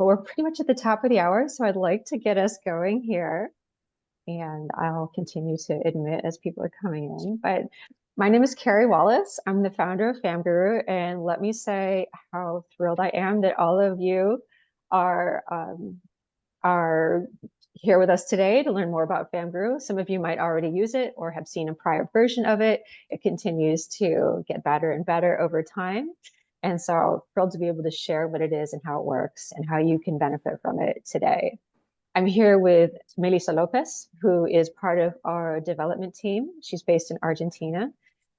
but we're pretty much at the top of the hour, so I'd like to get us going here. And I'll continue to admit as people are coming in. But my name is Carrie Wallace. I'm the founder of FamGuru, and let me say how thrilled I am that all of you are are here with us today to learn more about FamGuru. Some of you might already use it or have seen a prior version of it. It continues to get better and better over time. And so thrilled to be able to share what it is and how it works and how you can benefit from it today. I'm here with Melissa Lopez, who is part of our development team. She's based in Argentina.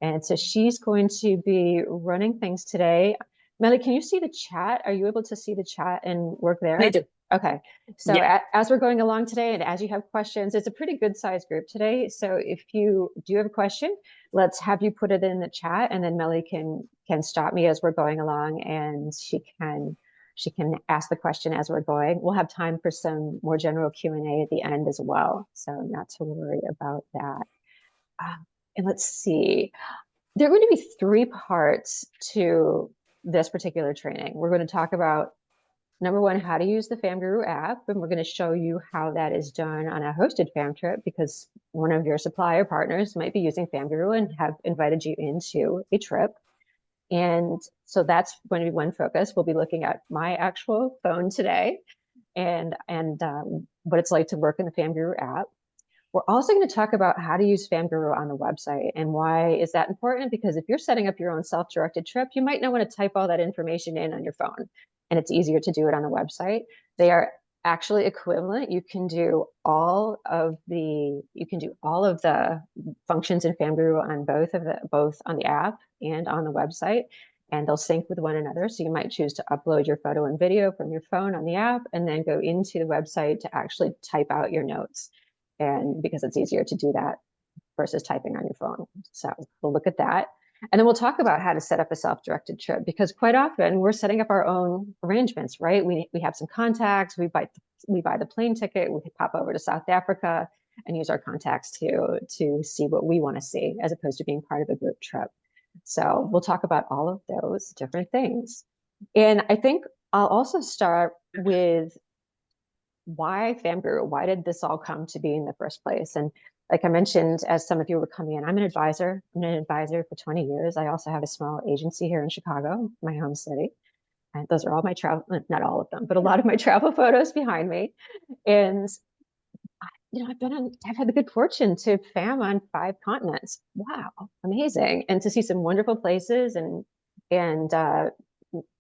And so she's going to be running things today. Melly, can you see the chat? Are you able to see the chat and work there? I do. Okay. So Yeah. as we're going along today and as you have questions, it's a pretty good sized group today. So if you do have a question, let's have you put it in the chat, and then Melly can stop me as we're going along, and she can ask the question as we're going. We'll have time for some more general Q&A at the end as well. So not to worry about that. And let's see. There are going to be three parts to this particular training. We're going to talk about, number one, how to use the FamGuru app, and we're going to show you how that is done on a hosted fam trip, because one of your supplier partners might be using FamGuru and have invited you into a trip. And so that's going to be one focus. We'll be looking at my actual phone today and what it's like to work in the FamGuru app. We're also going to talk about how to use FamGuru on the website, and why is that important? Because if you're setting up your own self-directed trip, you might not want to type all that information in on your phone, and it's easier to do it on the website. They are actually equivalent. You can do all of the functions in FamGuru on both on the app and on the website, and they'll sync with one another. So you might choose to upload your photo and video from your phone on the app and then go into the website to actually type out your notes, and because it's easier to do that versus typing on your phone. So we'll look at that. And then we'll talk about how to set up a self-directed trip, because quite often we're setting up our own arrangements, right? We have some contacts, we buy the plane ticket, we could pop over to South Africa and use our contacts to see what we want to see, as opposed to being part of a group trip. So we'll talk about all of those different things. And I think I'll also start with why FamGuru? Why did this all come to be in the first place? And like I mentioned, as some of you were coming in, I'm an advisor. I'm an advisor for 20 years. I also have a small agency here in Chicago, my home city. And those are all my travel, not all of them, but a lot of my travel photos behind me. And I've had the good fortune to fam on 5 continents. Wow, amazing. And to see some wonderful places and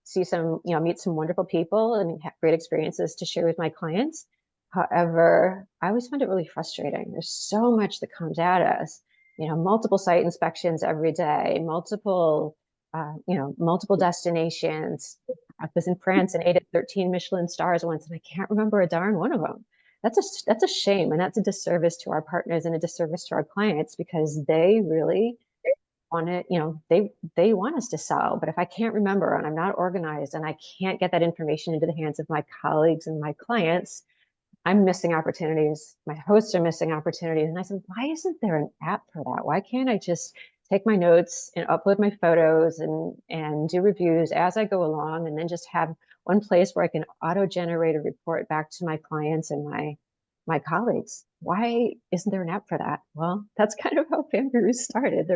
see meet some wonderful people and have great experiences to share with my clients. However, I always find it really frustrating. There's so much that comes at us, multiple site inspections every day, multiple destinations. I was in France and ate at 13 Michelin stars once, and I can't remember a darn one of them. That's a shame, and that's a disservice to our partners and a disservice to our clients, because they really want to, they want us to sell. But if I can't remember and I'm not organized and I can't get that information into the hands of my colleagues and my clients, I'm missing opportunities. My hosts are missing opportunities. And I said, why isn't there an app for that? Why can't I just take my notes and upload my photos and do reviews as I go along, and then just have one place where I can auto-generate a report back to my clients and my colleagues? Why isn't there an app for that? Well, that's kind of how FamGuru started.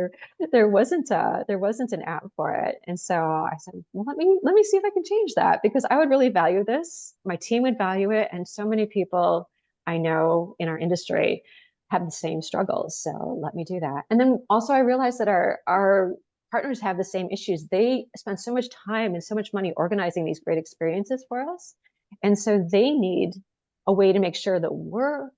There wasn't an app for it, and so I said, well, let me see if I can change that, because I would really value this. My team would value it, and so many people I know in our industry have the same struggles. So let me do that. And then also I realized that our partners have the same issues. They spend so much time and so much money organizing these great experiences for us, and so they need a way to make sure that we're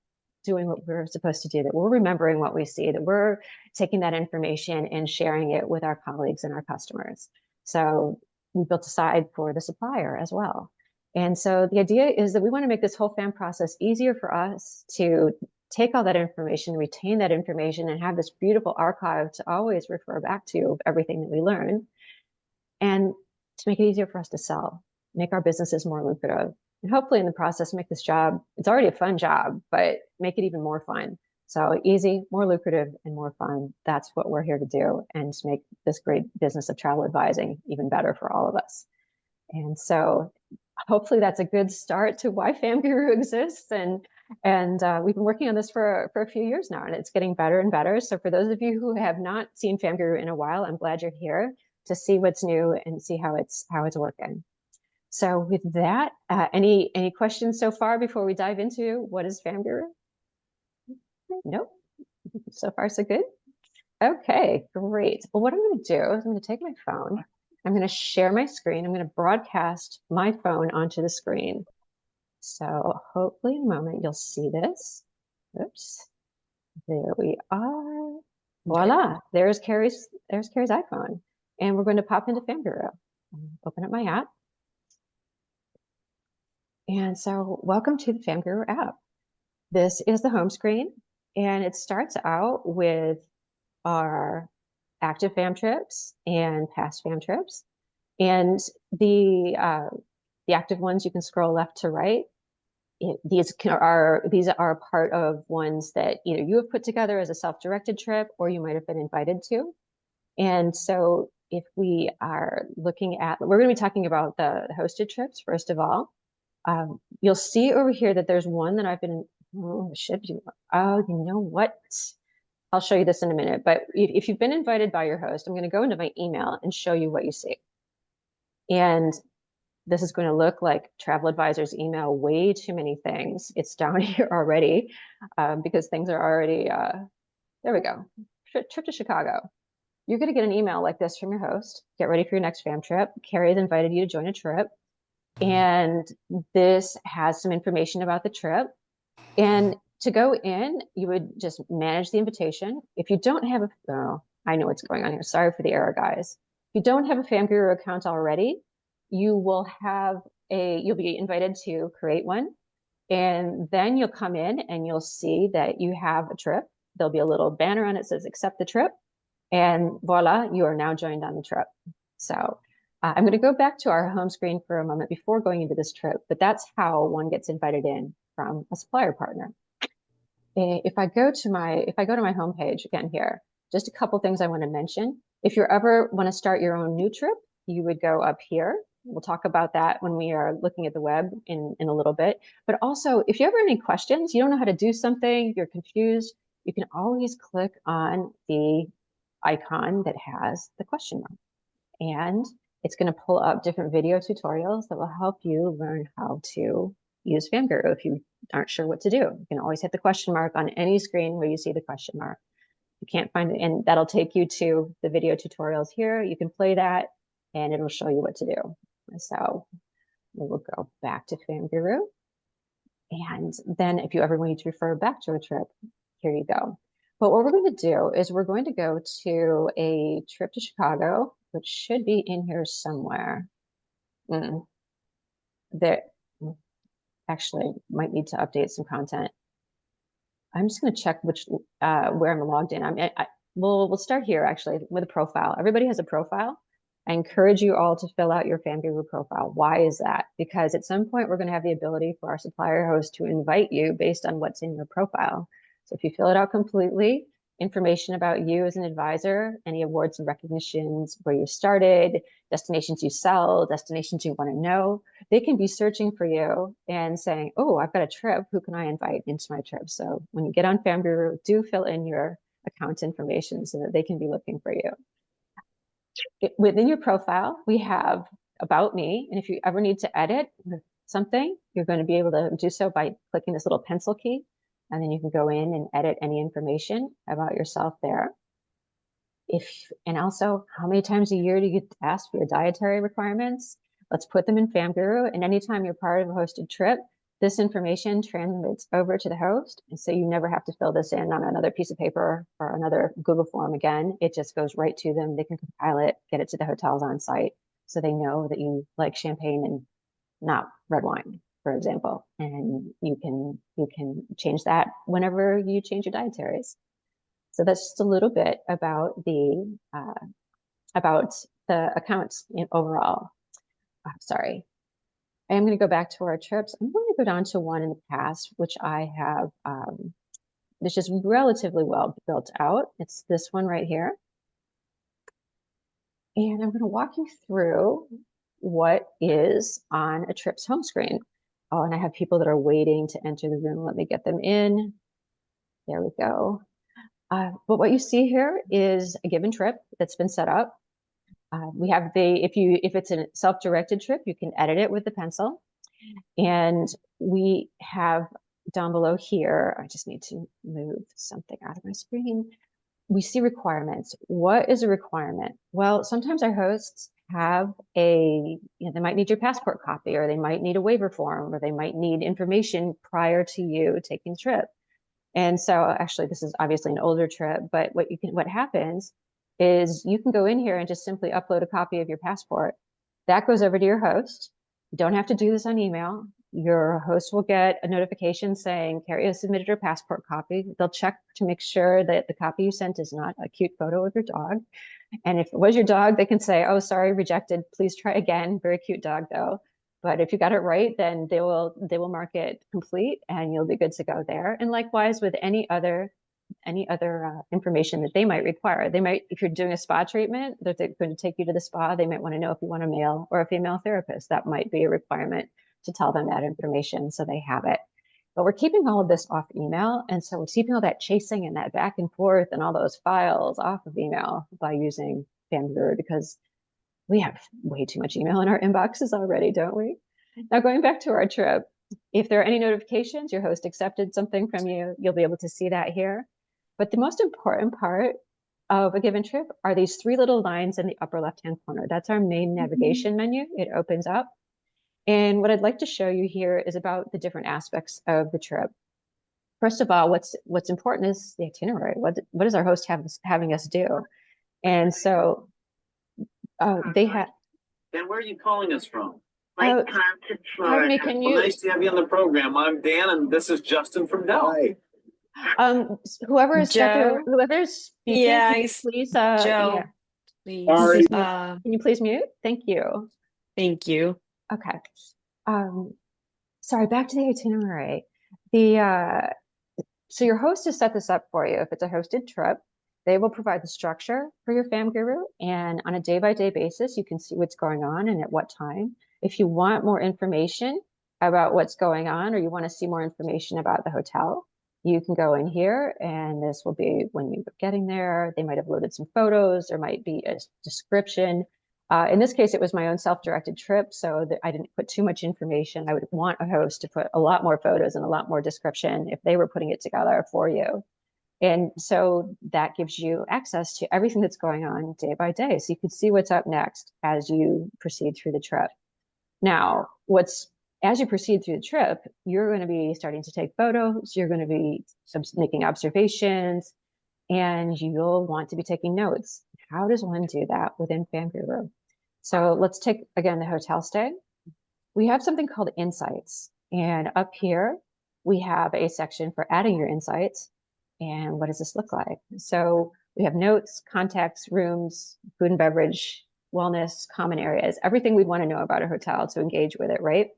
doing what we're supposed to do, that we're remembering what we see, that we're taking that information and sharing it with our colleagues and our customers. So we built a side for the supplier as well. And so the idea is that we want to make this whole FAM process easier for us to take all that information, retain that information, and have this beautiful archive to always refer back to everything that we learn, and to make it easier for us to sell, make our businesses more lucrative, and hopefully in the process make this job, it's already a fun job, but make it even more fun. So easy, more lucrative, and more fun. That's what we're here to do, and to make this great business of travel advising even better for all of us. And so hopefully that's a good start to why FamGuru exists. And we've been working on this for a few years now, and it's getting better and better. So for those of you who have not seen FamGuru in a while, I'm glad you're here to see what's new and see how it's working. So with that, any questions so far before we dive into what is FamGuru? Nope. So far, so good. Okay, great. Well, what I'm going to do is I'm going to take my phone. I'm going to share my screen. I'm going to broadcast my phone onto the screen. So hopefully in a moment you'll see this. Oops. There we are. Voila. There's Carrie's iPhone. And we're going to pop into FamGuru. Open up my app. And so welcome to the FamGuru app. This is the home screen, and it starts out with our active fam trips and past fam trips. And the active ones, you can scroll left to right. These are part of ones that either you have put together as a self-directed trip or you might have been invited to. And so if we are looking at, we're going to be talking about the hosted trips first of all. You'll see over here that there's one that I've been, oh, you know what? I'll show you this in a minute, but if you've been invited by your host, I'm going to go into my email and show you what you see. And this is going to look like Travel Advisor's email, way too many things. It's down here already because things are already, there we go, trip to Chicago. You're going to get an email like this from your host. Get ready for your next fam trip. Carrie has invited you to join a trip. And this has some information about the trip. And to go in, you would just manage the invitation. If you don't have I know what's going on here. Sorry for the error, guys. If you don't have a FamGuru account already, you'll be invited to create one. And then you'll come in and you'll see that you have a trip. There'll be a little banner on it that says accept the trip. And voila, you are now joined on the trip. So I'm going to go back to our home screen for a moment before going into this trip, but that's how one gets invited in from a supplier partner. If I go to my homepage again here, just a couple things I want to mention. If you ever want to start your own new trip, you would go up here. We'll talk about that when we are looking at the web in a little bit. But also, if you ever have any questions, you don't know how to do something, you're confused, you can always click on the icon that has the question mark. And it's going to pull up different video tutorials that will help you learn how to use FamGuru if you aren't sure what to do. You can always hit the question mark on any screen where you see the question mark. You can't find it, and that'll take you to the video tutorials here. You can play that, and it'll show you what to do. So we will go back to FamGuru. And then if you ever need to refer back to a trip, here you go. But what we're going to do is we're going to go to a trip to Chicago, which should be in here somewhere. There, actually might need to update some content. I'm just going to check where I'm logged in. We'll start here actually with a profile. Everybody has a profile. I encourage you all to fill out your FamGuru profile. Why is that? Because at some point we're going to have the ability for our supplier host to invite you based on what's in your profile. So if you fill it out completely, information about you as an advisor, any awards and recognitions, where you started, destinations you sell, destinations you want to know, they can be searching for you and saying, oh, I've got a trip, who can I invite into my trip? So when you get on FamGuru, do fill in your account information so that they can be looking for you. Within your profile, we have about me. And if you ever need to edit something, you're going to be able to do so by clicking this little pencil key. And then you can go in and edit any information about yourself there. And also, how many times a year do you get asked for your dietary requirements? Let's put them in FamGuru. And anytime you're part of a hosted trip, this information transmits over to the host. And so you never have to fill this in on another piece of paper or another Google form again. It just goes right to them. They can compile it, get it to the hotels on site, so they know that you like champagne and not red wine, for example. And you can change that whenever you change your dietaries. So that's just a little bit about the accounts overall. Sorry. I am going to go back to our trips. I'm going to go down to one in the past, which I have, it's just relatively well built out. It's this one right here. And I'm going to walk you through what is on a trip's home screen. Oh, and I have people that are waiting to enter the room. Let me get them in. There we go. But what you see here is a given trip that's been set up. We have if it's a self-directed trip, you can edit it with the pencil. And we have down below here, I just need to move something out of my screen. We see requirements. What is a requirement? Well, sometimes our hosts have they might need your passport copy, or they might need a waiver form, or they might need information prior to you taking the trip. And so actually this is obviously an older trip, but what happens is you can go in here and just simply upload a copy of your passport. That goes over to your host. You don't have to do this on email. Your host will get a notification saying Carrie has submitted her passport copy. They'll check to make sure that the copy you sent is not a cute photo of your dog. And if it was your dog, they can say, oh, sorry, rejected. Please try again. Very cute dog, though. But if you got it right, then they will mark it complete, and you'll be good to go there. And likewise with any other information that they might require. They might, if you're doing a spa treatment, they're going to take you to the spa. They might want to know if you want a male or a female therapist. That might be a requirement to tell them that information so they have it. But we're keeping all of this off email. And so we're keeping all that chasing and that back and forth and all those files off of email by using FamGuru, because we have way too much email in our inboxes already, don't we? Now, going back to our trip, if there are any notifications, your host accepted something from you, you'll be able to see that here. But the most important part of a given trip are these three little lines in the upper left-hand corner. That's our main navigation menu. It opens up. And what I'd like to show you here is about the different aspects of the trip. First of all, what's important is the itinerary. What does our host having us do? And so they have. Dan, where are you calling us from? Pardon me, can you? Well, nice to have you on the program. I'm Dan, and this is Justin from Dell. Hi. Whoever's speaking, yeah, please. Joe, yeah. please. Can you please mute? Thank you. Thank you. Okay. Sorry, back to the itinerary. So your host has set this up for you. If it's a hosted trip, they will provide the structure for your FamGuru, and on a day-by-day basis, you can see what's going on and at what time. If you want more information about what's going on, or you want to see more information about the hotel, you can go in here, and this will be when you're getting there. They might have loaded some photos. There might be a description. In this case, it was my own self-directed trip, so that I didn't put too much information. I would want a host to put a lot more photos and a lot more description if they were putting it together for you. And so that gives you access to everything that's going on day by day. So you can see what's up next as you proceed through the trip. Now, as you proceed through the trip, you're going to be starting to take photos, you're going to be making observations, and you'll want to be taking notes. How does one do that within FamGuru? So let's take, again, the hotel stay. We have something called insights. And up here, we have a section for adding your insights. And what does this look like? So we have notes, contacts, rooms, food and beverage, wellness, common areas, everything we'd want to know about a hotel to engage with it, right?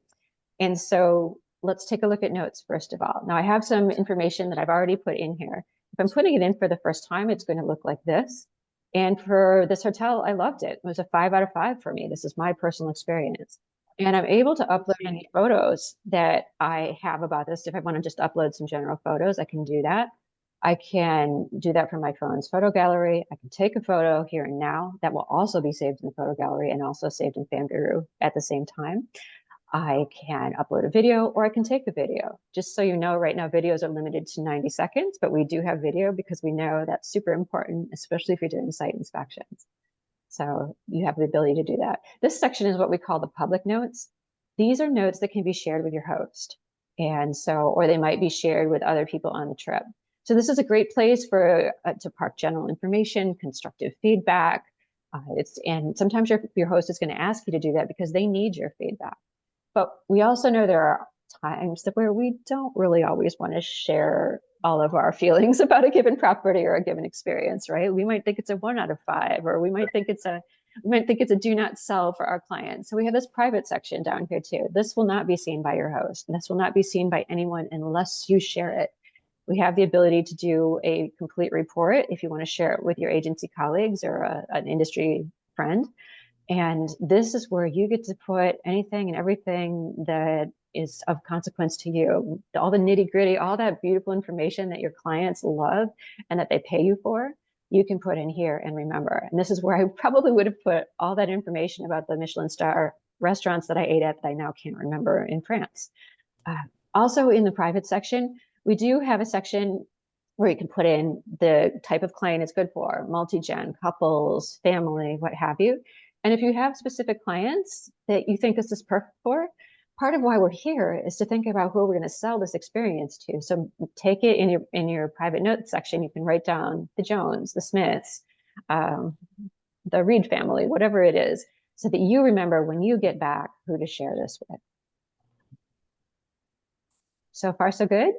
And so let's take a look at notes, first of all. Now I have some information that I've already put in here. If I'm putting it in for the first time, it's going to look like this. And for this hotel, I loved it. It was a 5 out of 5 for me. This is my personal experience. And I'm able to upload any photos that I have about this. If I want to just upload some general photos, I can do that. I can do that from my phone's photo gallery. I can take a photo here and now that will also be saved in the photo gallery and also saved in FamGuru at the same time. I can upload a video, or I can take a video. Just so you know, right now videos are limited to 90 seconds, but we do have video because we know that's super important, especially if you're doing site inspections. So you have the ability to do that. This section is what we call the public notes. These are notes that can be shared with your host. And so, or they might be shared with other people on the trip. So this is a great place for to park general information, constructive feedback. And sometimes your host is going to ask you to do that because they need your feedback. But we also know there are times where we don't really always want to share all of our feelings about a given property or a given experience, right? We might think it's a 1 out of 5, or we might think it's a do not sell for our clients. So we have this private section down here too. This will not be seen by your host. This will not be seen by anyone unless you share it. We have the ability to do a complete report if you want to share it with your agency colleagues or an industry friend. And this is where you get to put anything and everything that is of consequence to you, all the nitty gritty, all that beautiful information that your clients love and that they pay you for, you can put in here and remember. And this is where I probably would have put all that information about the Michelin star restaurants that I ate at that I now can't remember in France. Also in the private section, we do have a section where you can put in the type of client it's good for, multi-gen, couples, family, what have you. And if you have specific clients that you think this is perfect for, part of why we're here is to think about who we're going to sell this experience to. So take it in your private notes section. You can write down the Jones, the Smiths, the Reed family, whatever it is, so that you remember when you get back who to share this with. So far, so good?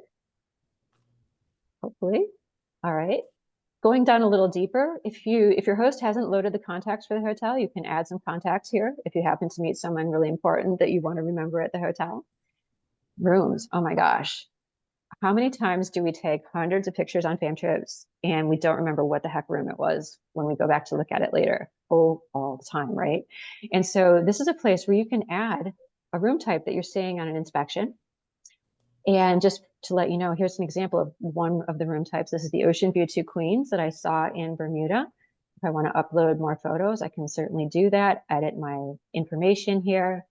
Hopefully. All right. Going down a little deeper, if your host hasn't loaded the contacts for the hotel, you can add some contacts here if you happen to meet someone really important that you want to remember at the hotel. Rooms, oh my gosh. How many times do we take hundreds of pictures on fam trips and we don't remember what the heck room it was when we go back to look at it later? Oh, all the time, right? And so this is a place where you can add a room type that you're seeing on an inspection. And just to let you know, here's an example of one of the room types. This is the Ocean View 2 Queens that I saw in Bermuda. If I want to upload more photos, I can certainly do that, edit my information here.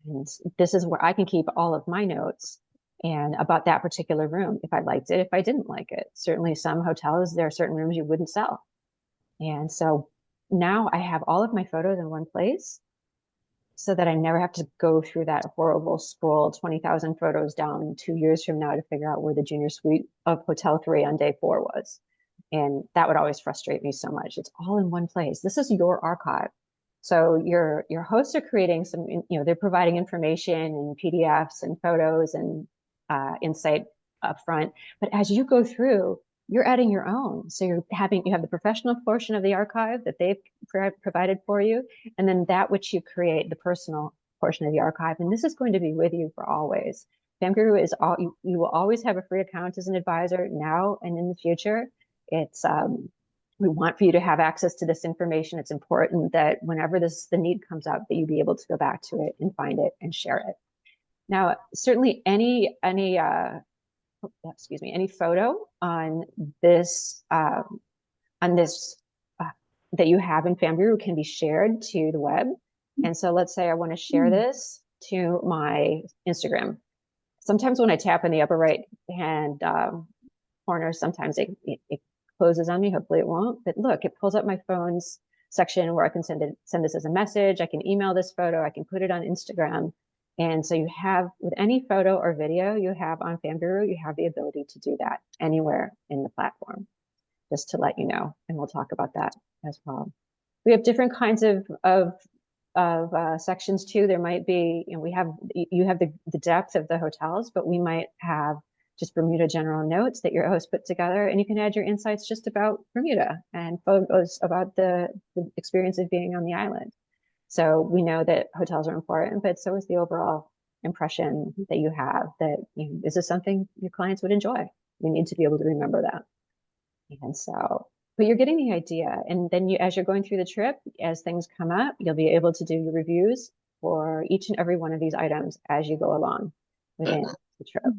And this is where I can keep all of my notes and about that particular room, if I liked it, if I didn't like it. Certainly some hotels, there are certain rooms you wouldn't sell. And so now I have all of my photos in one place so that I never have to go through that horrible scroll 20,000 photos down 2 years from now to figure out where the junior suite of Hotel 3 on day 4 was. And that would always frustrate me so much. It's all in one place. This is your archive. So your hosts are creating some, they're providing information and PDFs and photos and insight up front. But as you go through, you're adding your own. So you have the professional portion of the archive that they've provided for you, and then that which you create, the personal portion of the archive. And this is going to be with you for always. FamGuru is all, you will always have a free account as an advisor now and in the future. It's, we want for you to have access to this information. It's important that whenever the need comes up, that you be able to go back to it and find it and share it. Now, certainly any photo on this that you have in FamGuru can be shared to the web. And so let's say I want to share this to my Instagram. Sometimes when I tap in the upper right hand corner, sometimes it closes on me. Hopefully it won't. But look, it pulls up my phone's section where I can send this as a message. I can email this photo. I can put it on Instagram. And so you have, with any photo or video you have on FamGuru, you have the ability to do that anywhere in the platform, just to let you know. And we'll talk about that as well. We have different kinds of sections too. There might be, you have the depth of the hotels, but we might have just Bermuda general notes that your host put together, and you can add your insights just about Bermuda and photos about the experience of being on the island. So we know that hotels are important, but so is the overall impression that you have that this is something your clients would enjoy. You need to be able to remember that. And so, but you're getting the idea. And then as you're going through the trip, as things come up, you'll be able to do your reviews for each and every one of these items as you go along within the trip.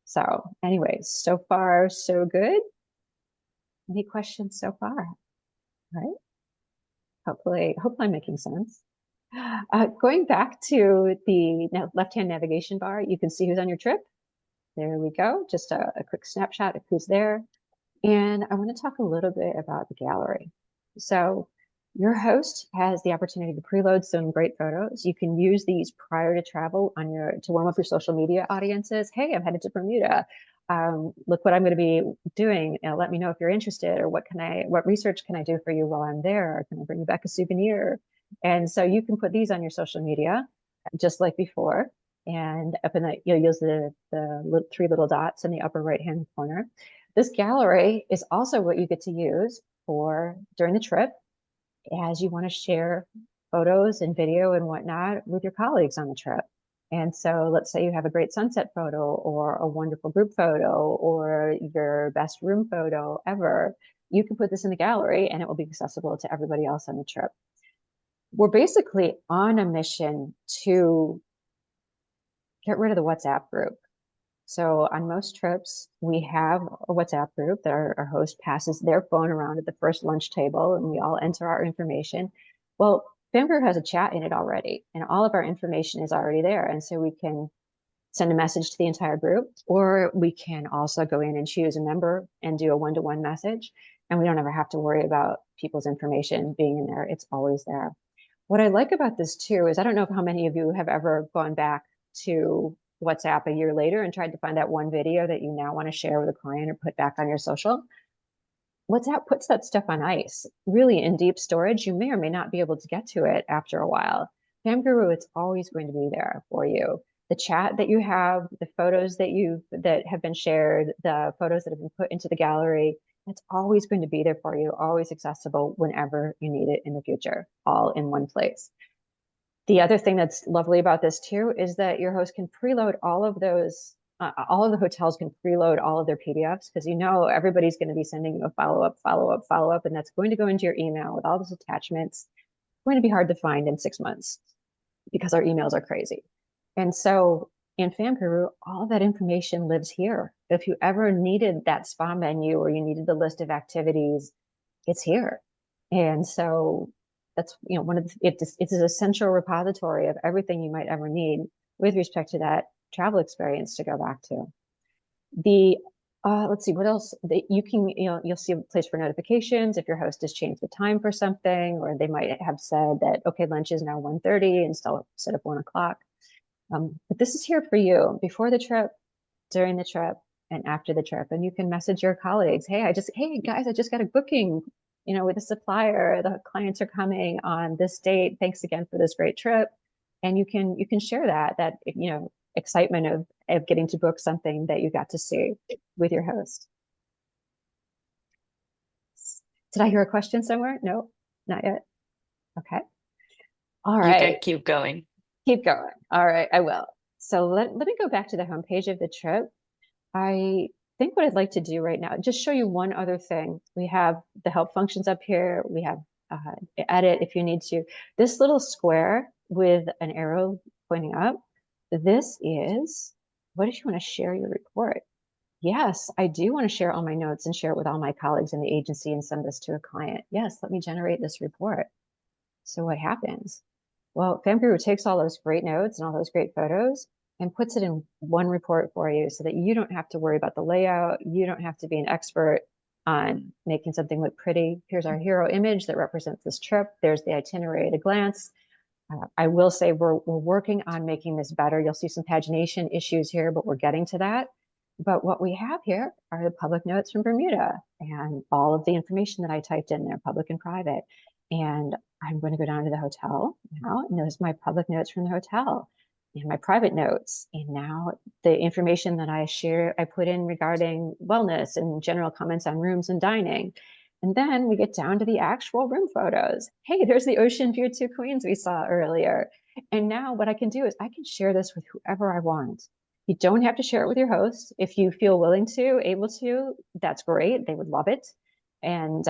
So anyways, so far, so good. Any questions so far? All right. Hopefully I'm making sense. Going back to the left-hand navigation bar, you can see who's on your trip. There we go. Just a quick snapshot of who's there. And I want to talk a little bit about the gallery. So your host has the opportunity to preload some great photos. You can use these prior to travel to warm up your social media audiences. Hey, I'm headed to Bermuda. Look what I'm going to be doing. Let me know if you're interested, or what research can I do for you while I'm there? Can I bring you back a souvenir? And so you can put these on your social media, just like before. And up in the, you'll use the three little dots in the upper right-hand corner. This gallery is also what you get to use during the trip, as you want to share photos and video and whatnot with your colleagues on the trip. And so let's say you have a great sunset photo or a wonderful group photo or your best room photo ever. You can put this in the gallery and it will be accessible to everybody else on the trip. we're basically on a mission to get rid of the WhatsApp group. So on most trips, we have a WhatsApp group that our host passes their phone around at the first lunch table, and we all enter our information. Well, FamGuru has a chat in it already, and all of our information is already there. And so we can send a message to the entire group, or we can also go in and choose a member and do a one-to-one message. And we don't ever have to worry about people's information being in there. It's always there. What I like about this too is I don't know how many of you have ever gone back to WhatsApp a year later and tried to find that one video that you now want to share with a client or put back on your social. WhatsApp puts that stuff on ice, really in deep storage. You may or may not be able to get to it after a while. FamGuru, it's always going to be there for you. The chat that you have, the photos that have been shared, the photos that have been put into the gallery, it's always going to be there for you, always accessible whenever you need it in the future, all in one place. The other thing that's lovely about this too is that your host can preload all of those, all of the hotels can preload all of their PDFs, because you know everybody's going to be sending you a follow-up, and that's going to go into your email with all those attachments. It's going to be hard to find in 6 months because our emails are crazy. And so in FamGuru, all of that information lives here. If you ever needed that spa menu or you needed the list of activities, it's here. And so that's, you know, one of the, it's an essential repository of everything you might ever need with respect to that travel experience to go back to. The let's see what else you can, you'll see a place for notifications if your host has changed the time for something, or they might have said that, okay, lunch is now 1:30 instead of 1 o'clock. But this is here for you before the trip, during the trip, and after the trip. And you can message your colleagues, hey guys, I just got a booking, with a supplier. The clients are coming on this date. Thanks again for this great trip. And you can share that excitement of getting to book something that you got to see with your host. Did I hear a question somewhere? No, not yet. Okay. All right. You can keep going. Keep going. All right, I will. So let me go back to the homepage of the trip. I think what I'd like to do right now, just show you one other thing. We have the help functions up here. We have edit if you need to. This little square with an arrow pointing up, this is, what if you want to share your report? Yes, I do want to share all my notes and share it with all my colleagues in the agency and send this to a client. Yes, let me generate this report. So what happens? Well, FamGuru takes all those great notes and all those great photos and puts it in one report for you so that you don't have to worry about the layout. You don't have to be an expert on making something look pretty. Here's our hero image that represents this trip. There's the itinerary at a glance. I will say we're working on making this better. You'll see some pagination issues here, but we're getting to that. But what we have here are the public notes from Bermuda and all of the information that I typed in there, public and private. And I'm going to go down to the hotel now, and there's my public notes from the hotel and my private notes. And now the information that I put in regarding wellness and general comments on rooms and dining. And then we get down to the actual room photos. Hey, there's the ocean view 2 Queens we saw earlier. And now what I can do is I can share this with whoever I want. You don't have to share it with your host. If you feel willing to, able to, that's great. They would love it. And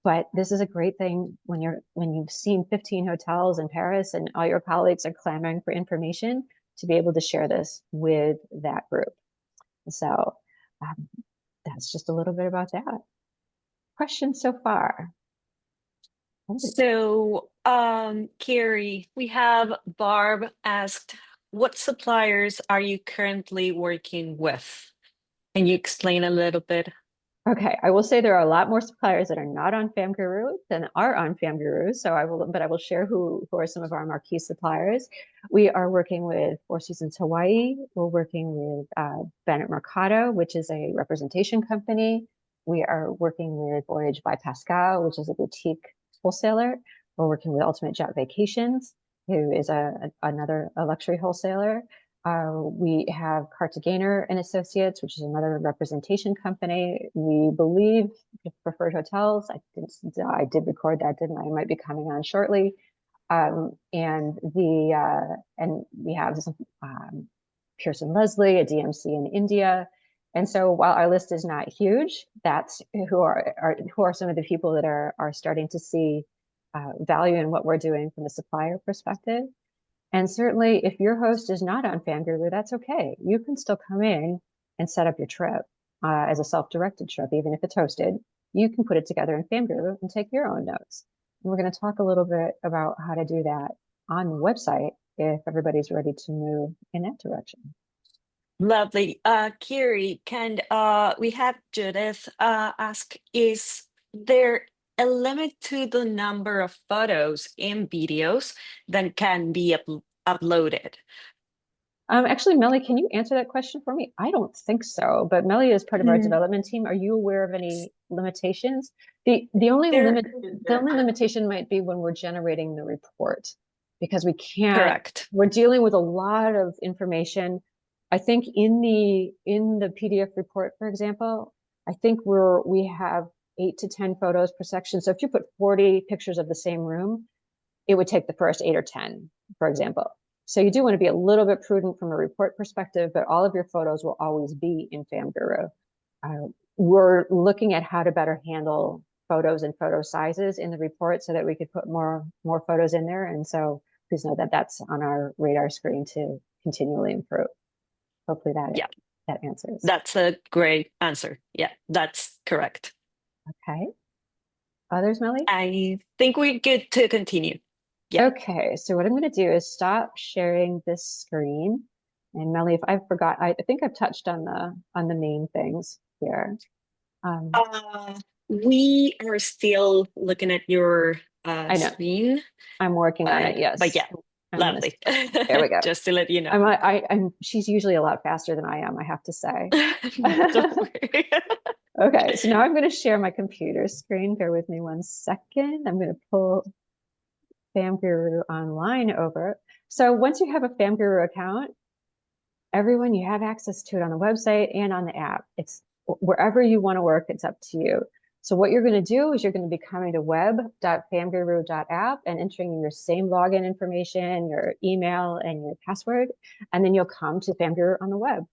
but this is a great thing when you've seen 15 hotels in Paris and all your colleagues are clamoring for information, to be able to share this with that group. So that's just a little bit about that. Questions so far? So, Carrie, we have Barb asked, what suppliers are you currently working with? Can you explain a little bit? Okay, I will say there are a lot more suppliers that are not on FamGuru than are on FamGuru. So I will share who are some of our marquee suppliers. We are working with Four Seasons Hawaii. We're working with Bennett Mercado, which is a representation company. We are working with Voyage by Pascal, which is a boutique wholesaler. We're working with Ultimate Jet Vacations, who is another luxury wholesaler. We have Cartagena and Associates, which is another representation company. We believe Preferred Hotels. I did record that, didn't I? I might be coming on shortly. And we have some, Pearson Leslie, a DMC in India. And so while our list is not huge, that's who are some of the people that are starting to see value in what we're doing from the supplier perspective. And certainly if your host is not on FamGuru, that's okay. You can still come in and set up your trip as a self-directed trip, even if it's hosted. You can put it together in FamGuru and take your own notes. And we're going to talk a little bit about how to do that on the website if everybody's ready to move in that direction. Lovely. Kiri, can we have Judith ask, is there a limit to the number of photos and videos that can be uploaded? Actually, Melly, can you answer that question for me? I don't think so, but Melly is part of our development team. Are you aware of any limitations? The only limitation might be when we're generating the report, because we can't. Correct. We're dealing with a lot of information. I think in the PDF report, for example, I think we have 8 to 10 photos per section. So if you put 40 pictures of the same room, it would take the first 8 or 10, for example. So you do want to be a little bit prudent from a report perspective, but all of your photos will always be in FamGuru. We're looking at how to better handle photos and photo sizes in the report so that we could put more photos in there. And so please know that that's on our radar screen to continually improve. Hopefully that answers. That's a great answer. Yeah, that's correct. Okay. Others, Melly? I think we're good to continue. Yeah. Okay, so what I'm going to do is stop sharing this screen. And Melly, if I forgot, I think I've touched on the main things here. We are still looking at your screen. I'm working on it, yes. But yeah, lovely. There we go. Just to let you know. She's usually a lot faster than I am, I have to say. Don't worry. Okay, so now I'm going to share my computer screen. Bear with me one second. I'm going to pull FamGuru Online over. So once you have a FamGuru account, everyone, you have access to it on the website and on the app. It's wherever you want to work, it's up to you. So what you're going to do is you're going to be coming to web.famguru.app and entering your same login information, your email and your password, and then you'll come to FamGuru on the web.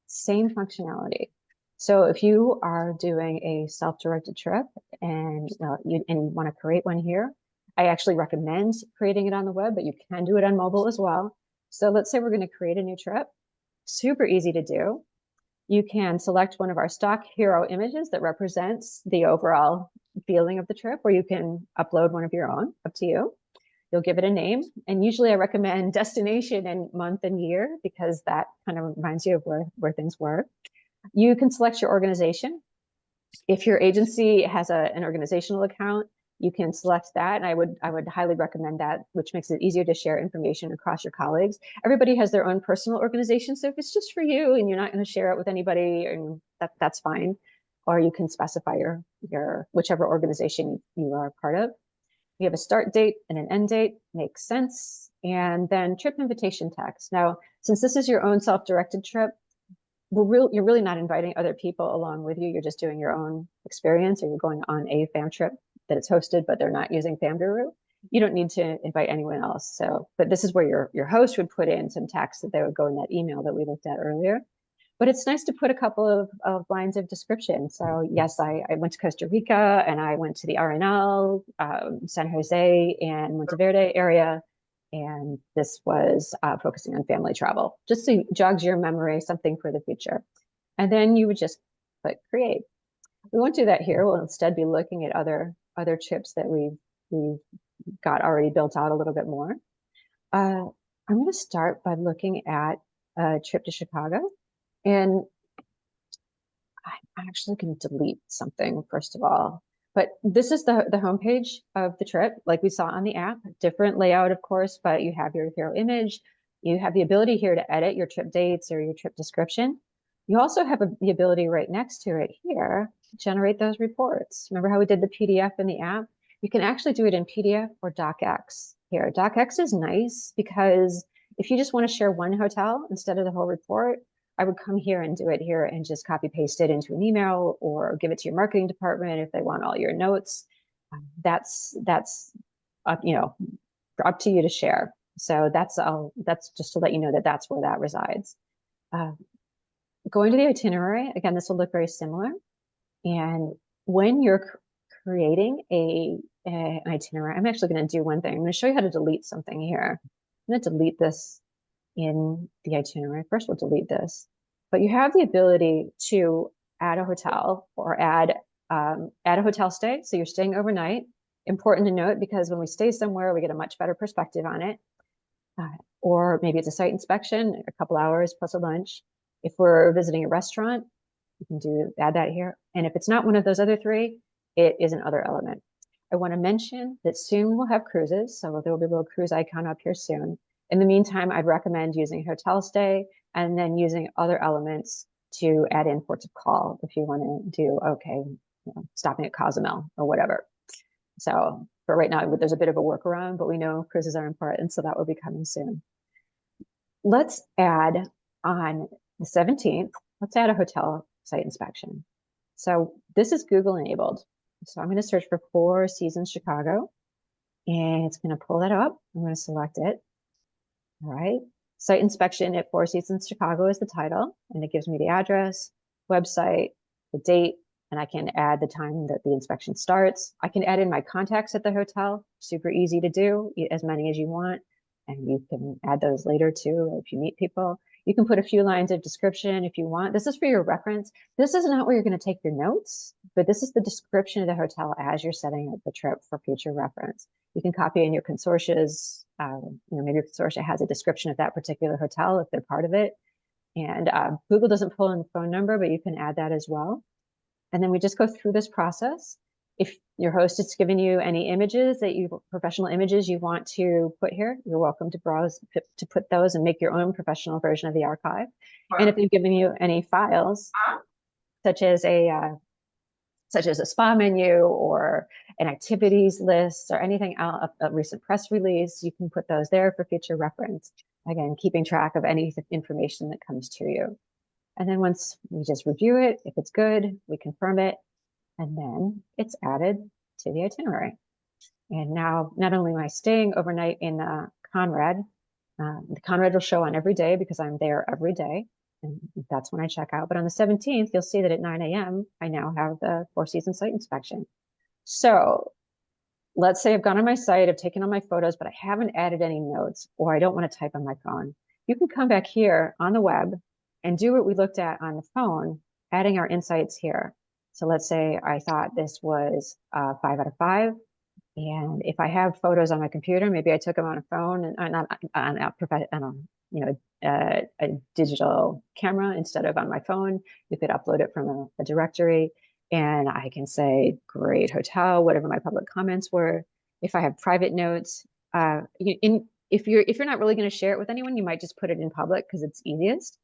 Same functionality. So if you are doing a self-directed trip and you want to create one here, I actually recommend creating it on the web, but you can do it on mobile as well. So let's say we're going to create a new trip. Super easy to do. You can select one of our stock hero images that represents the overall feeling of the trip, or you can upload one of your own, up to you. You'll give it a name. And usually I recommend destination and month and year, because that kind of reminds you of where things were. You can select your organization. If your agency has an organizational account, you can select that. And I would highly recommend that, which makes it easier to share information across your colleagues. Everybody has their own personal organization. So if it's just for you and you're not going to share it with anybody, and that's fine. Or you can specify your whichever organization you are part of. You have a start date and an end date, makes sense. And then trip invitation text. Now, since this is your own self-directed trip, you're really not inviting other people along with you. You're just doing your own experience, or you're going on a fam trip that it's hosted, but they're not using FamGuru. You don't need to invite anyone else. So, but this is where your host would put in some text that they would go in that email that we looked at earlier. But it's nice to put a couple of lines of description. So yes, I went to Costa Rica and I went to the RNL, San Jose and Monteverde area. And this was focusing on family travel, just so jogs your memory, something for the future. And then you would just click create. We won't do that here. We'll instead be looking at other trips that we've got already built out a little bit more. I'm going to start by looking at a trip to Chicago. And I'm actually going to delete something first of all. But this is the homepage of the trip, like we saw on the app. Different layout, of course, but you have your hero image. You have the ability here to edit your trip dates or your trip description. You also have the ability right next to it here to generate those reports. Remember how we did the PDF in the app? You can actually do it in PDF or DocX here. DocX is nice because if you just want to share one hotel instead of the whole report, I would come here and do it here and just copy paste it into an email or give it to your marketing department if they want all your notes. That's up, up to you to share. So that's just to let you know that that's where that resides. Going to the itinerary, again, this will look very similar. And when you're creating a an itinerary. I'm actually going to do one thing. I'm going to show you how to delete something here. I'm going to delete this in the itinerary. First, we'll delete this. But you have the ability to add a hotel or add a hotel stay. So you're staying overnight. Important to note, because when we stay somewhere, we get a much better perspective on it. Or maybe it's a site inspection, a couple hours plus a lunch. If we're visiting a restaurant, you can add that here. And if it's not one of those other three, it is an other element. I want to mention that soon we'll have cruises. So there will be a little cruise icon up here soon. In the meantime, I'd recommend using hotel stay and then using other elements to add in ports of call if you want to do, okay, stopping at Cozumel or whatever. So for right now, there's a bit of a workaround, but we know cruises are important, so that will be coming soon. Let's add on the 17th, let's add a hotel site inspection. So this is Google enabled. So I'm going to search for Four Seasons Chicago, and it's going to pull that up. I'm going to select it. All right. Site inspection at Four Seasons Chicago is the title, and it gives me the address, website, the date, and I can add the time that the inspection starts. I can add in my contacts at the hotel. Super easy to do, as many as you want. And you can add those later too if you meet people. You can put a few lines of description if you want. This is for your reference. This is not where you're going to take your notes, but this is the description of the hotel as you're setting up the trip for future reference. You can copy in your consortia's, maybe your consortia has a description of that particular hotel if they're part of it. And Google doesn't pull in the phone number, but you can add that as well. And then we just go through this process. If your host has given you any images professional images you want to put here, you're welcome to browse to put those and make your own professional version of the archive. Wow. And if they've given you any files, such as a spa menu or an activities list or anything else, a recent press release, you can put those there for future reference. Again, keeping track of any information that comes to you. And then once we just review it, if it's good, we confirm it, and then it's added to the itinerary. And now, not only am I staying overnight in Conrad, the Conrad will show on every day because I'm there every day, and that's when I check out. But on the 17th, you'll see that at 9 a.m., I now have the Four Seasons site inspection. So let's say I've gone on my site, I've taken all my photos, but I haven't added any notes, or I don't want to type on my phone. You can come back here on the web and do what we looked at on the phone, adding our insights here. So let's say I thought this was 5 out of 5. And if I have photos on my computer, maybe I took them on a phone and on a digital camera instead of on my phone. You could upload it from a directory, and I can say, great hotel, whatever my public comments were. If I have private notes, if you're not really going to share it with anyone, you might just put it in public because it's easiest.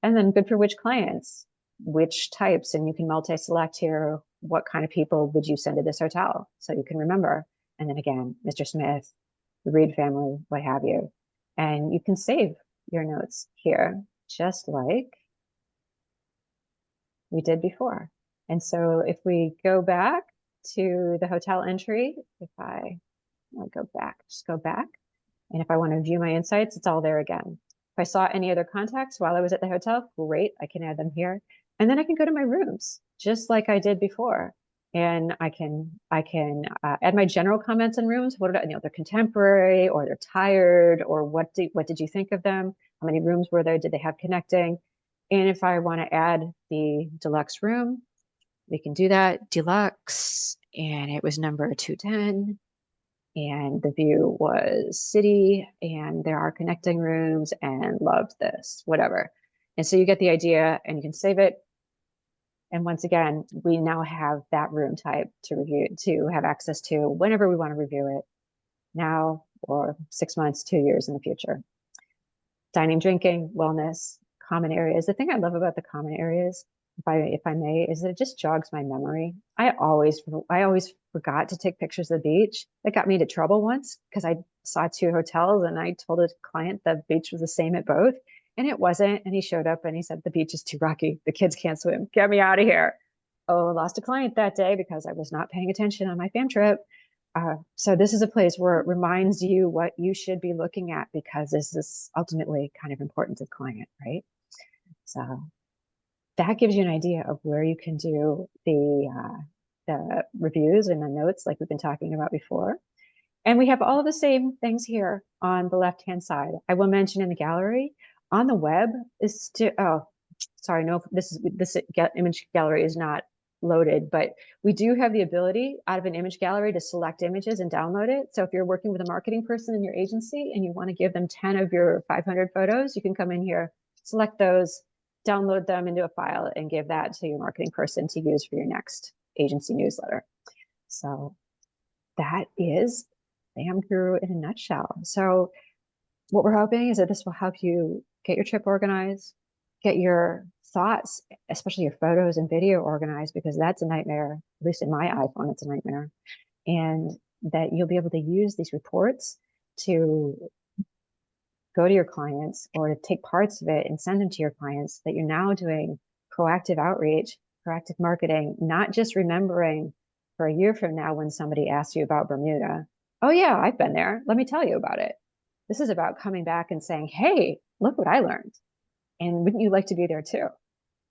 And then good for which clients, which types, and you can multi-select here, what kind of people would you send to this hotel? So you can remember. And then again, Mr. Smith, the Reed family, what have you. And you can save your notes here, just like we did before. And so if we go back to the hotel entry, if I go back, just go back. And if I want to view my insights, it's all there again. If I saw any other contacts while I was at the hotel, great, I can add them here. And then I can go to my rooms, just like I did before. And I can add my general comments on rooms. What are, they're contemporary, or they're tired, or what did you think of them? How many rooms were there? Did they have connecting? And if I want to add the deluxe room, we can do that. Deluxe, and it was number 210. And the view was city, and there are connecting rooms, and loved this, whatever. And so you get the idea, and you can save it. And once again, we now have that room type to review, to have access to whenever we want to review it, now or 6 months, 2 years in the future. Dining, drinking, wellness, common areas. The thing I love about the common areas, if I may, is that it just jogs my memory. I always forgot to take pictures of the beach. That got me into trouble once because I saw 2 hotels and I told a client the beach was the same at both, and it wasn't. And he showed up and he said, the beach is too rocky. The kids can't swim. Get me out of here. Oh, lost a client that day because I was not paying attention on my fam trip. So this is a place where it reminds you what you should be looking at, because this is ultimately kind of important to the client, right? So that gives you an idea of where you can do the the reviews and the notes like we've been talking about before. And we have all of the same things here on the left-hand side. I will mention in the gallery, on the web is still, oh, sorry, no, this image gallery is not loaded, but we do have the ability out of an image gallery to select images and download it. So if you're working with a marketing person in your agency and you want to give them 10 of your 500 photos, you can come in here, select those, download them into a file and give that to your marketing person to use for your next agency newsletter. So that is FamGuru in a nutshell. So what we're hoping is that this will help you get your trip organized, get your thoughts, especially your photos and video organized, because that's a nightmare. At least in my iPhone, it's a nightmare. And that you'll be able to use these reports to go to your clients or to take parts of it and send them to your clients, that you're now doing proactive outreach, proactive marketing, not just remembering for a year from now when somebody asks you about Bermuda. Oh yeah, I've been there. Let me tell you about it. This is about coming back and saying, hey, look what I learned. And wouldn't you like to be there too?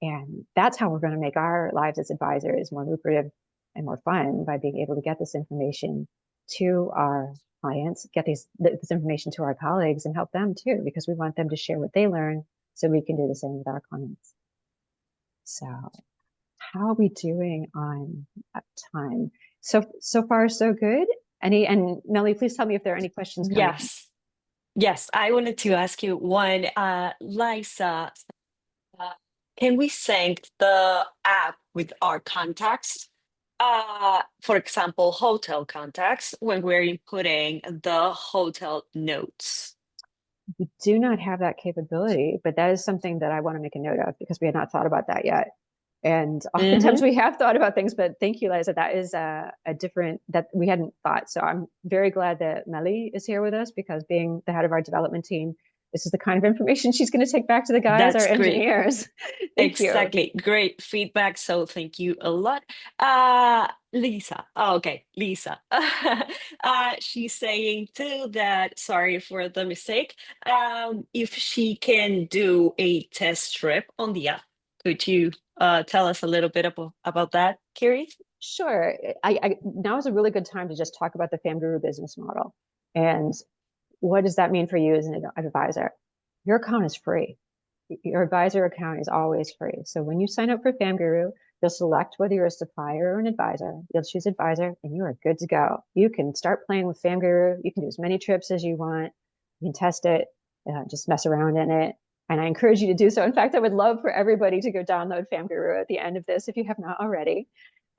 And that's how we're going to make our lives as advisors more lucrative and more fun, by being able to get this information to our clients, get this information to our colleagues, and help them too, because we want them to share what they learn so we can do the same with our clients. So how are we doing on time? So far, so good. And Melly, please tell me if there are any questions coming. Yes, I wanted to ask you one, Liza, can we sync the app with our contacts? For example, hotel contacts, when we're inputting the hotel notes. We do not have that capability, but that is something that I want to make a note of, because we had not thought about that yet. And oftentimes we have thought about things, but thank you, Liza. That is a different, that we hadn't thought. So I'm very glad that Melly is here with us, because being the head of our development team, this is the kind of information she's going to take back to the guys, That's our great. engineers. Thank you. Exactly. Great feedback. So thank you a lot. Lisa. Oh, okay, Lisa. She's saying too that, sorry for the mistake, if she can do a test trip on the app. Could you tell us a little bit about that, Carrie? Sure. Now is a really good time to just talk about the FamGuru business model. And what does that mean for you as an advisor? Your account is free. Your advisor account is always free. So when you sign up for FamGuru, you'll select whether you're a supplier or an advisor. You'll choose advisor and you are good to go. You can start playing with FamGuru. You can do as many trips as you want. You can test it, just mess around in it. And I encourage you to do so. In fact, I would love for everybody to go download FamGuru at the end of this if you have not already.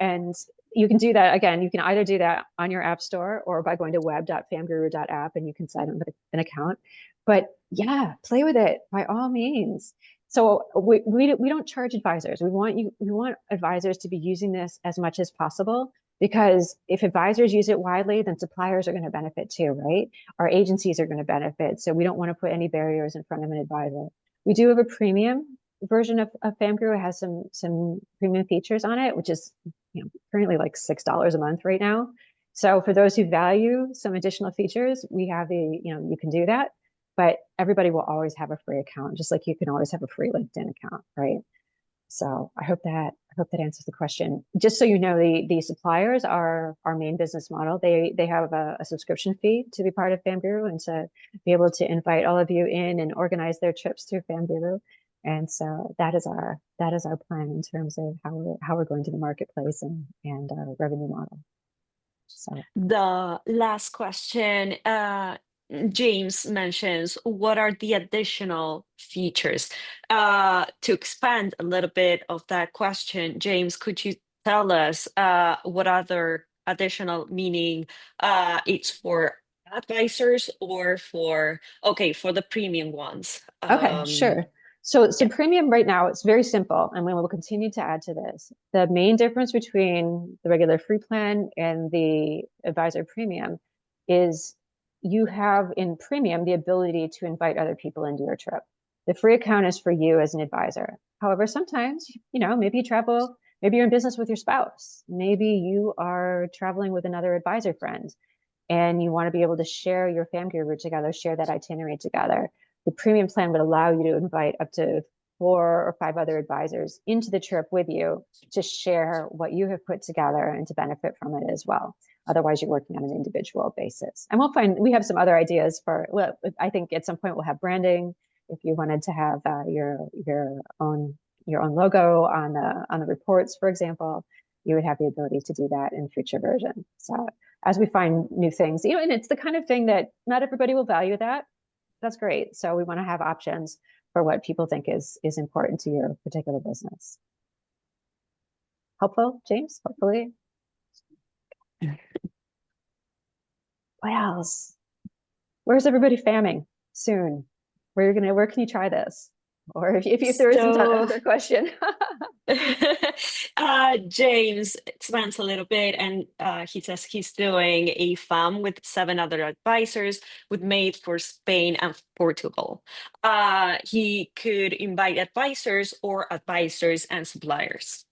And you can do that. Again, you can either do that on your app store or by going to web.famguru.app, and you can sign up with an account. But yeah, play with it by all means. So we don't charge advisors. We want advisors to be using this as much as possible, because if advisors use it widely, then suppliers are going to benefit too, right? Our agencies are going to benefit. So we don't want to put any barriers in front of an advisor. We do have a premium version of FamGuru. It has some premium features on it, which is currently like $6 a month right now. So for those who value some additional features, we have you can do that, but everybody will always have a free account, just like you can always have a free LinkedIn account, right? So I hope that answers the question. Just so you know, the suppliers are our main business model. They have a subscription fee to be part of FamGuru and to be able to invite all of you in and organize their trips through FamGuru. And so that is our plan in terms of how we're going to the marketplace and our revenue model. So the last question, James mentions, what are the additional features? To expand a little bit of that question, James, could you tell us what other additional, meaning it's for advisors or for the premium ones? Okay, sure. So premium right now, it's very simple, and we will continue to add to this. The main difference between the regular free plan and the advisor premium is you have in premium the ability to invite other people into your trip. The free account is for you as an advisor. However, sometimes, maybe you travel, maybe you're in business with your spouse, maybe you are traveling with another advisor friend, and you want to be able to share your FamGuru together, share that itinerary together. The premium plan would allow you to invite up to 4 or 5 other advisors into the trip with you to share what you have put together and to benefit from it as well. Otherwise, you're working on an individual basis. And we have some other ideas for, well, I think at some point we'll have branding. If you wanted to have your own logo on the reports, for example, you would have the ability to do that in future version. So as we find new things, and it's the kind of thing that not everybody will value that. That's great. So we want to have options for what people think is important to your particular business. Helpful, James? Hopefully. What else? Where's everybody famming soon? Where can you try this? Or if there isn't another question. James expands a little bit, and he says he's doing a FAM with 7 other advisors with made for Spain and Portugal. He could invite advisors or advisors and suppliers.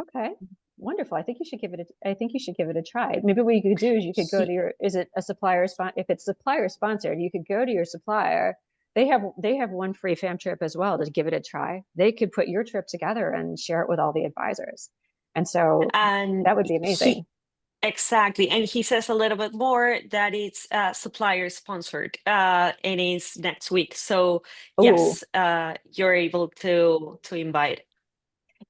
Okay, wonderful. I think you should give it a try. Maybe what you could do is you could go to your, is it a supplier sponsor? If it's supplier sponsored, you could go to your supplier. They have one free fam trip as well to give it a try. They could put your trip together and share it with all the advisors. And so that would be amazing. Exactly. And he says a little bit more that it's supplier sponsored and it's next week. So yes, you're able to invite.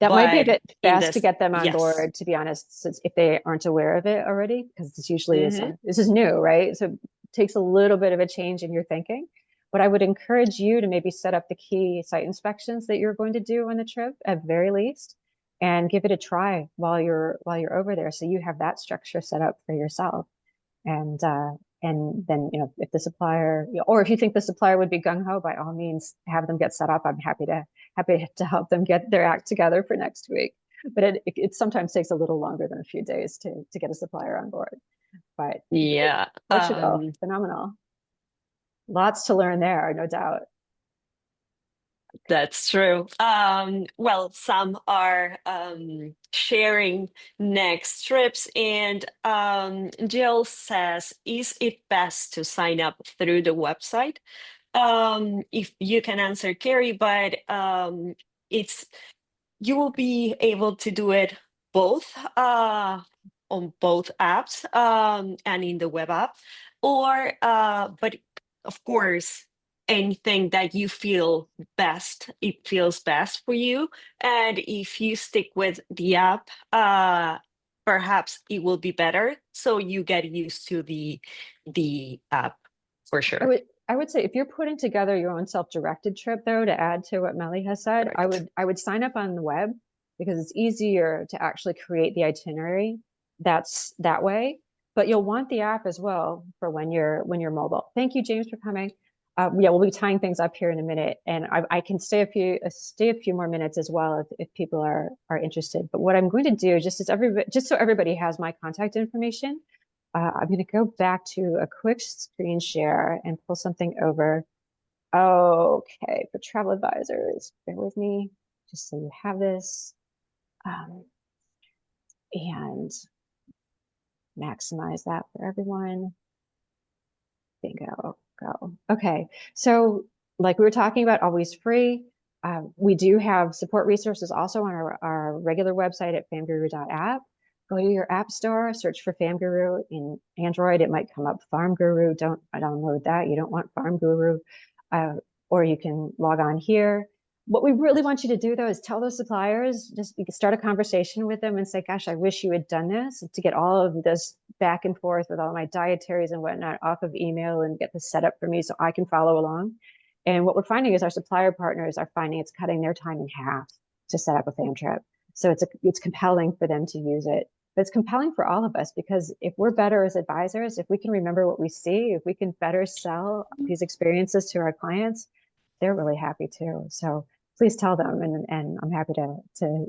That might be a bit fast to get them on board, to be honest, since if they aren't aware of it already, because it's usually this is new, right? So it takes a little bit of a change in your thinking. But I would encourage you to maybe set up the key site inspections that you're going to do on the trip at very least, and give it a try while you're over there, so you have that structure set up for yourself. And then if the supplier, or if you think the supplier would be gung-ho, by all means have them get set up. I'm happy to help them get their act together for next week. But it sometimes takes a little longer than a few days to get a supplier on board. But yeah, Portugal, phenomenal. Lots to learn there, no doubt. That's true. Well, some are sharing next trips, and Jill says, is it best to sign up through the website? If you can answer, Carrie, but you will be able to do it both on both apps and in the web app, or but of course, anything that you feel best, it feels best for you. And if you stick with the app, perhaps it will be better. So you get used to the app for sure. I would say if you're putting together your own self-directed trip, though, to add to what Melly has said, I would sign up on the web, because it's easier to actually create the itinerary that's that way. But you'll want the app as well for when you're mobile. Thank you, James, for coming. Yeah, we'll be tying things up here in a minute, and I can stay a few more minutes as well if people are interested. But what I'm going to do, just so everybody has my contact information, I'm going to go back to a quick screen share and pull something over. Okay, for travel advisors, bear with me, just so you have this, and maximize that for everyone. Bingo. Go. Okay, so like we were talking about, always free. We do have support resources also on our regular website at famguru.app. Go to your app store, search for FamGuru. In Android, it might come up FarmGuru. Don't download that. You don't want FarmGuru. Or you can log on here. What we really want you to do, though, is tell those suppliers, you can start a conversation with them and say, gosh, I wish you had done this, to get all of this back and forth with all my dietaries and whatnot off of email and get this set up for me so I can follow along. And what we're finding is our supplier partners are finding it's cutting their time in half to set up a fam trip. So it's compelling for them to use it. But it's compelling for all of us, because if we're better as advisors, if we can remember what we see, if we can better sell these experiences to our clients, they're really happy too. So please tell them, and I'm happy to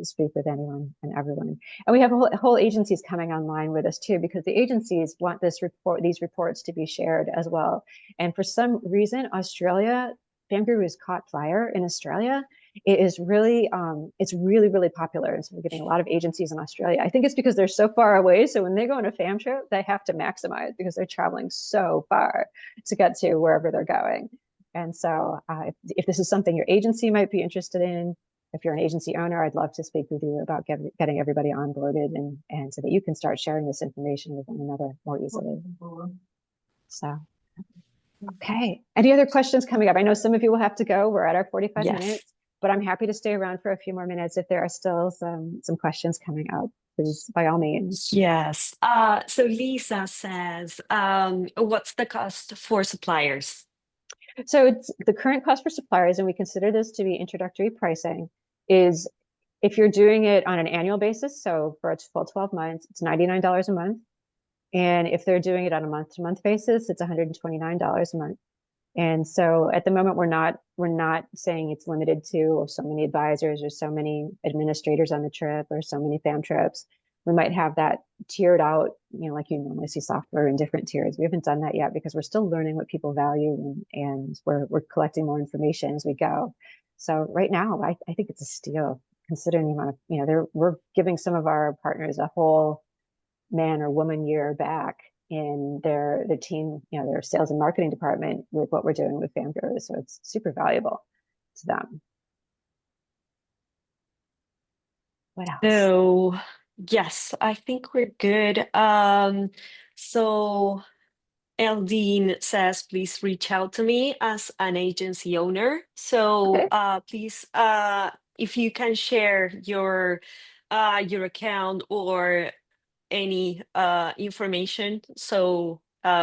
speak with anyone and everyone. And we have whole agencies coming online with us too, because the agencies want these reports to be shared as well. And for some reason, Australia, FamGuru has caught fire in Australia. It is really, it's really popular. And so we're getting a lot of agencies in Australia. I think it's because they're so far away. So when they go on a fam trip, they have to maximize, because they're traveling so far to get to wherever they're going. And so if this is something your agency might be interested in, if you're an agency owner, I'd love to speak with you about getting everybody onboarded and so that you can start sharing this information with one another more easily. So, okay. Any other questions coming up? I know some of you will have to go. We're at our 45 Yes. minutes, but I'm happy to stay around for a few more minutes if there are still some questions coming up. Please, by all means. Yes. So Lisa says, what's the cost for suppliers? So it's the current cost for suppliers, and we consider this to be introductory pricing, is if you're doing it on an annual basis, so for a full 12 months, it's $99 a month. And if they're doing it on a month-to-month basis, it's $129 a month. And so at the moment, we're not saying it's limited to so many advisors or so many administrators on the trip or so many fam trips. We might have that tiered out, like you normally see software in different tiers. We haven't done that yet because we're still learning what people value and we're collecting more information as we go. So right now, I think it's a steal considering the amount of, we're giving some of our partners a whole man or woman year back in their team, their sales and marketing department with what we're doing with FamGuru. So it's super valuable to them. What else? So yes, I think we're good. So Eldine says, please reach out to me as an agency owner. So Okay. please, if you can share your account or any information so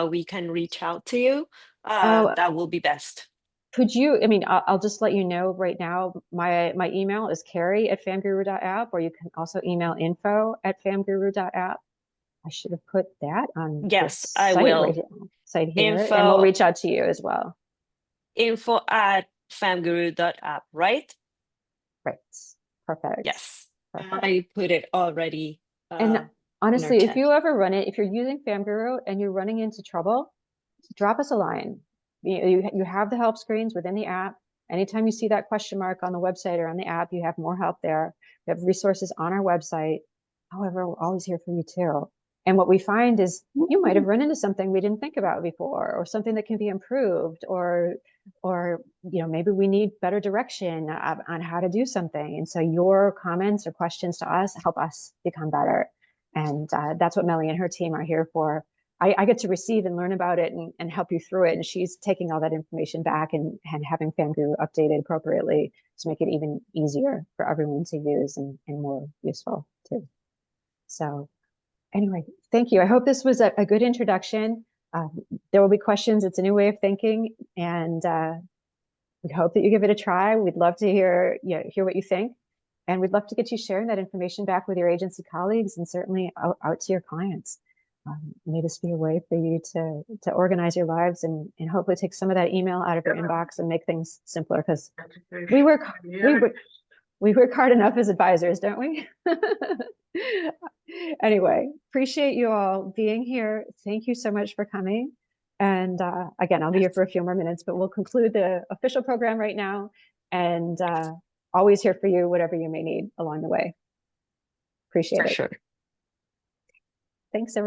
we can reach out to you, Oh, that will be best. could you, I'll just let you know right now, my email is carrie@famguru.app, or you can also email info@famguru.app. I should have put that on this Yes, I site will. site here, and we'll Info reach out to you as well. at famguru.app, right? Right. Perfect. Yes, Perfect. I put it already And in our honestly, if chat. you ever run it, if you're using FamGuru and you're running into trouble, drop us a line. You have the help screens within the app. Anytime you see that question mark on the website or on the app, you have more help there. We have resources on our website. However, we're always here for you too. And what we find is you might have run into something we didn't think about before, or something that can be improved, or maybe we need better direction on how to do something. And so your comments or questions to us help us become better. And that's what Melly and her team are here for. I get to receive and learn about it and help you through it. And she's taking all that information back and having FamGuru updated appropriately to make it even easier for everyone to use and more useful too. So anyway, thank you. I hope this was a good introduction. There will be questions. It's a new way of thinking, and we hope that you give it a try. We'd love to hear what you think, and we'd love to get you sharing that information back with your agency colleagues and certainly out to your clients. May this be a way for you to organize your lives and hopefully take some of that email out of your inbox and make things simpler, because we work hard enough as advisors, don't we? Anyway, appreciate you all being here. Thank you so much for coming. And again, I'll be here for a few more minutes, but we'll conclude the official program right now, and always here for you, whatever you may need along the way. Appreciate For it. sure. Thanks, everyone.